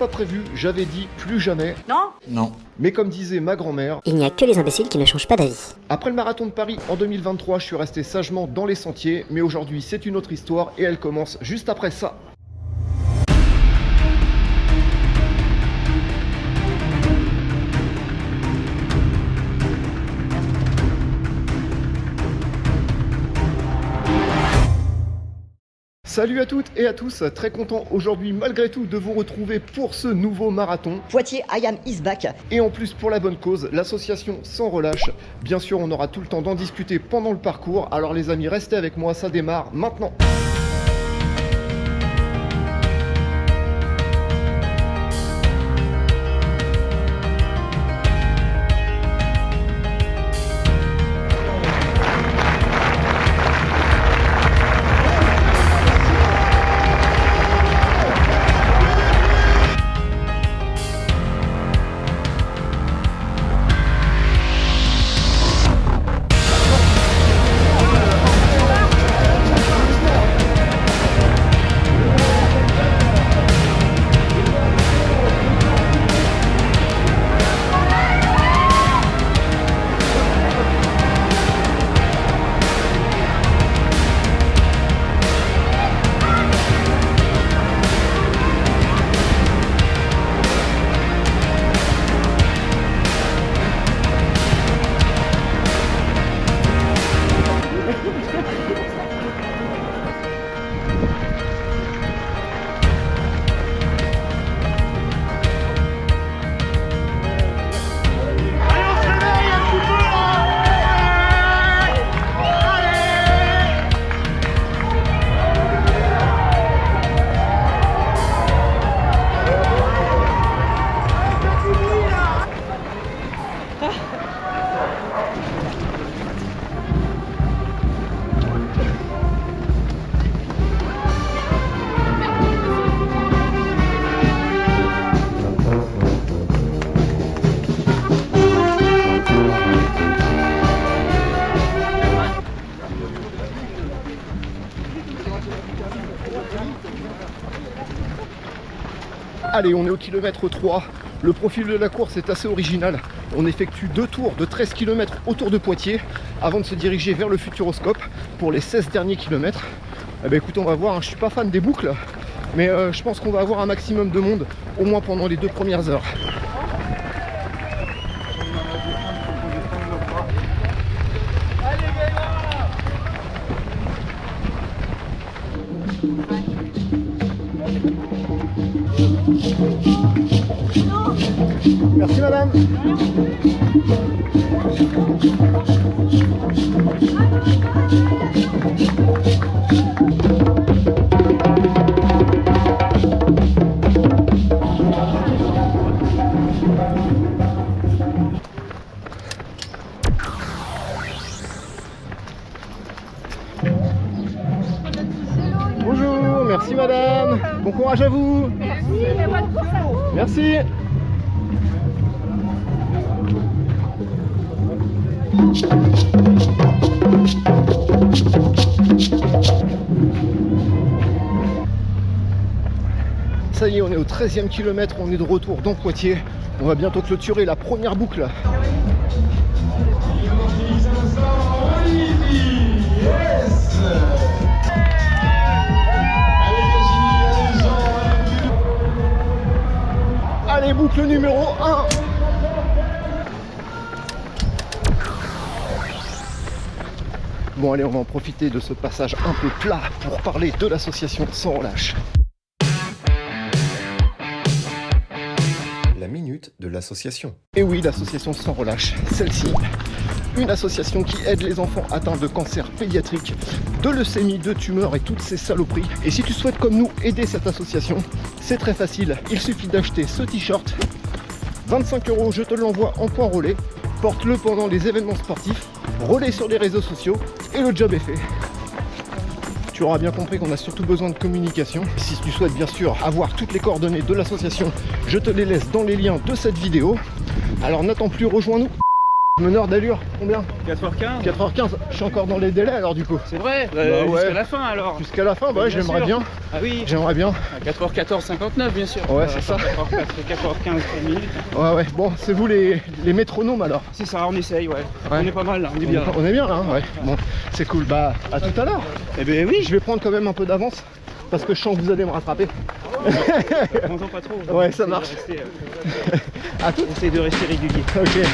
pas prévu, j'avais dit plus jamais. Non ? Non. Mais comme disait ma grand-mère, il n'y a que les imbéciles qui ne changent pas d'avis. après le marathon de Paris en 2023, je suis resté sagement dans les sentiers, mais aujourd'hui c'est une autre histoire et elle commence juste après ça. Salut à toutes et à tous, très content aujourd'hui malgré tout de vous retrouver pour ce nouveau marathon. Poitiers, I am is back. Et en plus pour la bonne cause, l'association Sans Relâche. Bien sûr on aura tout le temps d'en discuter pendant le parcours, alors les amis restez avec moi, ça démarre maintenant. Allez, on est au kilomètre 3. Le profil de la course est assez original. On effectue 2 tours de 13 km autour de Poitiers avant de se diriger vers le Futuroscope pour les 16 derniers kilomètres. Eh ben, écoutez, on va voir, hein, je suis pas fan des boucles, mais je pense qu'on va avoir un maximum de monde, au moins pendant les 2 premières heures. Merci madame. Bonjour, merci madame. Bon courage à vous. Merci, et bonne course à vous. Merci. Ça y est, on est au 13e kilomètre, on est de retour dans Poitiers. On va bientôt clôturer la première boucle. Allez, boucle numéro 1. Bon allez, on va en profiter de ce passage un peu plat pour parler de l'association Sans Relâche. La minute de l'association. Et oui, l'association Sans Relâche, celle-ci. Une association qui aide les enfants atteints de cancer pédiatrique, de leucémie, de tumeurs et toutes ces saloperies. Et si tu souhaites comme nous aider cette association, c'est très facile. Il suffit d'acheter ce t-shirt. 25 €, je te l'envoie en point relais. Porte-le pendant les événements sportifs. Relais sur les réseaux sociaux. Et le job est fait. Tu auras bien compris qu'on a surtout besoin de communication. Si tu souhaites bien sûr avoir toutes les coordonnées de l'association, je te les laisse dans les liens de cette vidéo. Alors n'attends plus, rejoins-nous. Meneur d'allure, combien? 4h15. 4h15, je suis encore dans les délais alors du coup. C'est vrai, ouais. jusqu'à la fin alors. Jusqu'à la fin, bah ouais, Bien j'aimerais sûr. bien. Ah oui, J'aimerais bien. à 4h14,59 bien sûr. Ouais, c'est ça. 4h15 minutes. Ouais, bon, c'est vous les métronomes alors. C'est ça, on essaye, ouais. Ouais. On est pas mal là, on est bien. On est bien là, hein, ouais. Bon, c'est cool. Bah, à tout à l'heure. Eh ben oui, Je vais prendre quand même un peu d'avance parce que je sens que vous allez me rattraper. je m'entends pas trop. Ouais, ça marche. À tout. Essaye de rester régulier. Ok.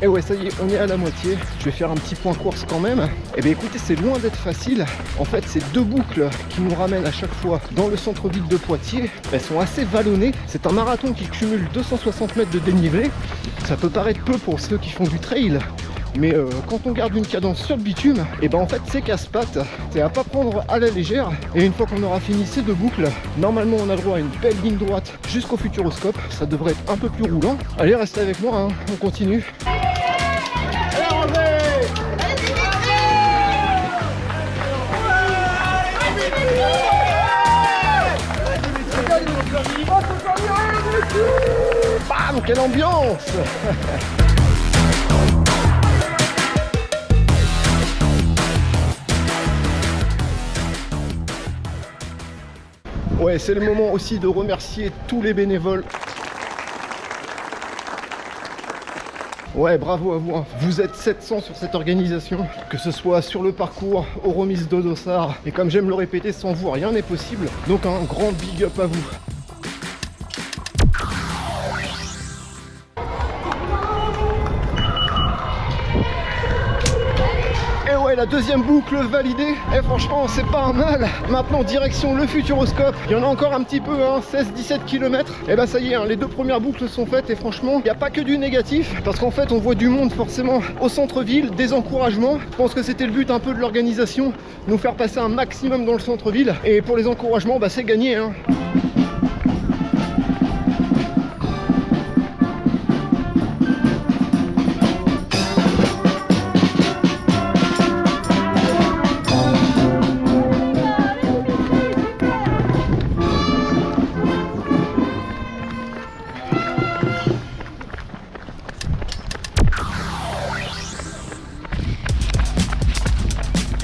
Et ouais, ça y est, on est à la moitié. Je vais faire un petit point course quand même. Et bien écoutez, c'est loin d'être facile. En fait, ces deux boucles qui nous ramènent à chaque fois dans le centre-ville de Poitiers, elles sont assez vallonnées. C'est un marathon qui cumule 260 mètres de dénivelé. Ça peut paraître peu pour ceux qui font du trail, mais quand on garde une cadence sur le bitume, et ben en fait c'est casse-pattes, c'est à pas prendre à la légère. Et une fois qu'on aura fini ces deux boucles, normalement on a le droit à une belle ligne droite jusqu'au Futuroscope. Ça devrait être un peu plus roulant. Allez, restez avec moi, hein. On continue. Bam, quelle ambiance! Ouais, c'est le moment aussi de remercier tous les bénévoles. Ouais, bravo à vous, hein. Vous êtes 700 sur cette organisation, que ce soit sur le parcours, aux remises de dossards. Et comme j'aime le répéter, sans vous, rien n'est possible. Donc un grand big up à vous. Et ouais, la deuxième boucle validée. Et franchement, c'est pas un mal. Maintenant, direction le Futuroscope. Il y en a encore un petit peu, hein, 16-17 km. Et bah ça y est, hein, les deux premières boucles sont faites. Et franchement, il n'y a pas que du négatif. Parce qu'en fait, on voit du monde forcément au centre-ville, des encouragements. Je pense que c'était le but un peu de l'organisation, nous faire passer un maximum dans le centre-ville. Et pour les encouragements, bah c'est gagné, hein.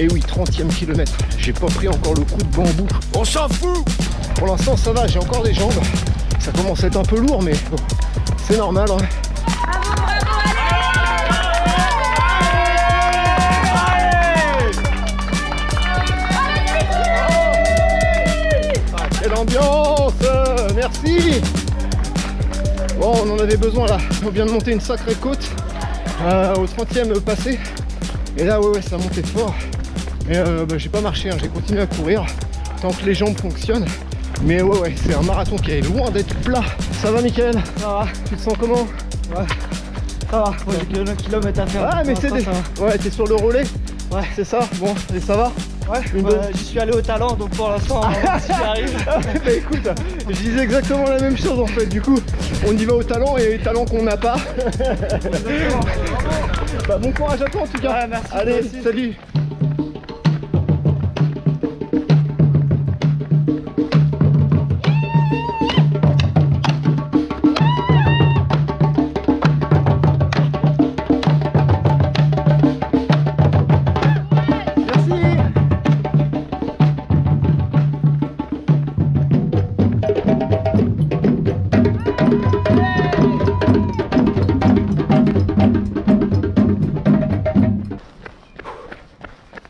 Et oui, 30e kilomètre, j'ai pas pris encore le coup de bambou. On s'en fout! Pour l'instant ça va, j'ai encore des jambes. Ça commence à être un peu lourd, mais bon, c'est normal, hein. Quelle ambiance! Merci! Bon, on en avait besoin là. On vient de monter une sacrée côte au 30e passé. Et là, ouais, ça montait fort. Et j'ai pas marché, hein, j'ai continué à courir tant que les jambes fonctionnent. Mais ouais, c'est un marathon qui est loin d'être plat. Ça va, Mickaël? Ça va. Tu te sens comment? Ouais. Ça va, moi j'ai que 1 km à faire. Ah, mais c'est des... Ouais, t'es sur le relais? Ouais. C'est ça? Bon, et ça va? Ouais, j'y suis allé au talent, donc pour l'instant, si j'y arrive. Bah écoute, je disais exactement la même chose en fait. Du coup, on y va au talent et talent qu'on n'a pas. Bah, bon courage à toi en tout cas. Ouais, merci. Allez, salut.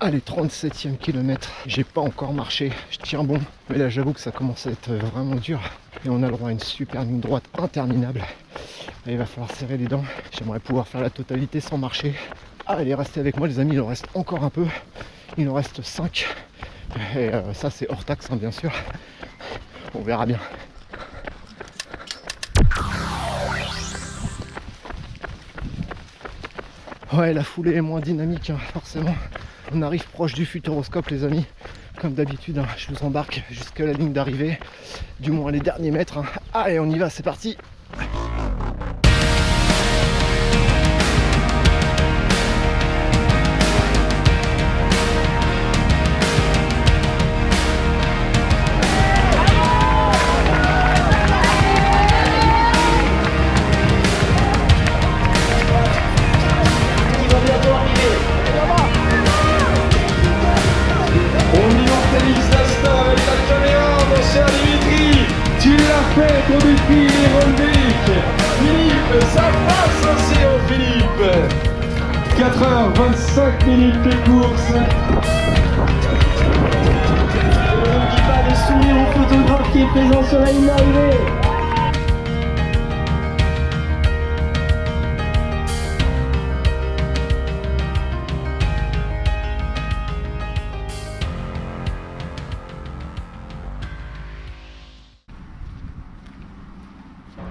Allez, 37e kilomètre, j'ai pas encore marché, je tiens bon, mais là j'avoue que ça commence à être vraiment dur et on a le droit à une super ligne droite interminable. Là, il va falloir serrer les dents, j'aimerais pouvoir faire la totalité sans marcher. Allez, restez avec moi les amis, il en reste encore un peu, il en reste 5 et ça c'est hors taxe, hein, bien sûr, on verra bien. Ouais, la foulée est moins dynamique, hein, forcément. On arrive proche du Futuroscope, les amis. Comme d'habitude, hein, je vous embarque jusqu'à la ligne d'arrivée, du moins les derniers mètres. Hein. Allez, on y va, c'est parti. mètres au défi héroïque. Philippe, ça passe aussi au Philippe. 4h25 de course. On n'oublie pas de sourire au photographe qui est présent sur la ligne d'arrivée.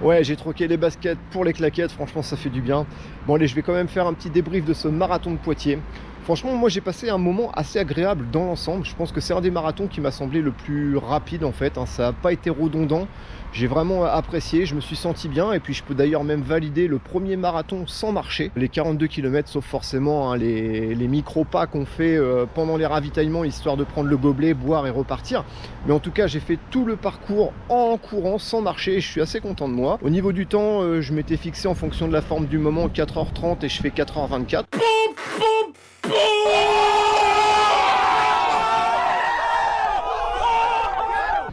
Ouais, j'ai troqué les baskets pour les claquettes, franchement ça fait du bien. Bon allez, je vais quand même faire un petit débrief de ce marathon de Poitiers. Franchement, moi j'ai passé un moment assez agréable dans l'ensemble. Je pense que c'est un des marathons qui m'a semblé le plus rapide en fait, hein. Ça n'a pas été redondant. J'ai vraiment apprécié, je me suis senti bien. Et puis je peux d'ailleurs même valider le premier marathon sans marcher. Les 42 km, sauf forcément hein, les micro-pas qu'on fait pendant les ravitaillements, histoire de prendre le gobelet, boire et repartir. Mais en tout cas, j'ai fait tout le parcours en courant, sans marcher. Et je suis assez content de moi. Au niveau du temps, je m'étais fixé en fonction de la forme du moment 4h30 et je fais 4h24.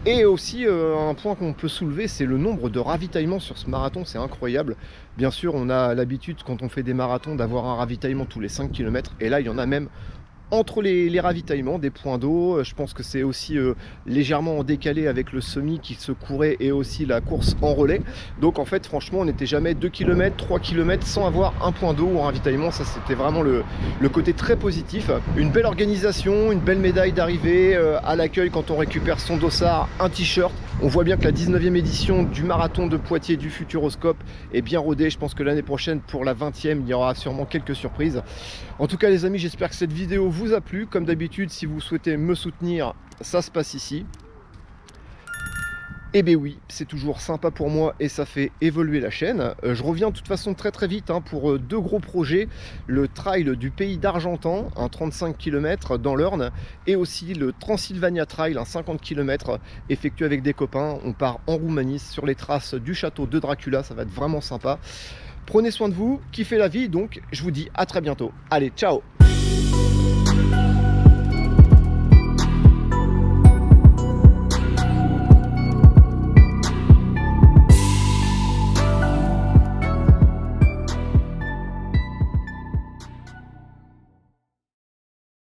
Et aussi un point qu'on peut soulever, c'est le nombre de ravitaillements sur ce marathon, c'est incroyable. Bien sûr, on a l'habitude quand on fait des marathons d'avoir un ravitaillement tous les 5 km, et là il y en a même entre les ravitaillements, des points d'eau. Je pense que c'est aussi légèrement en décalé avec le semi qui se courait et aussi la course en relais. Donc en fait franchement on n'était jamais 2 km, 3 km sans avoir un point d'eau ou un ravitaillement. Ça c'était vraiment le côté très positif. Une belle organisation, une belle médaille d'arrivée à l'accueil quand on récupère son dossard, un t-shirt. On voit bien que la 19e édition du marathon de Poitiers du Futuroscope est bien rodée. Je pense que l'année prochaine pour la 20e il y aura sûrement quelques surprises. En tout cas les amis, j'espère que cette vidéo vous a plu. Comme d'habitude, si vous souhaitez me soutenir, ça se passe ici. Et bien oui, c'est toujours sympa pour moi et ça fait évoluer la chaîne. Je reviens de toute façon très vite hein, pour deux gros projets. Le trail du pays d'Argentan, un 35 km dans l'Orne, et aussi le Transylvania Trail, un 50 km effectué avec des copains. On part en Roumanie sur les traces du château de Dracula, ça va être vraiment sympa. Prenez soin de vous, kiffez la vie, donc je vous dis à très bientôt. Allez, ciao!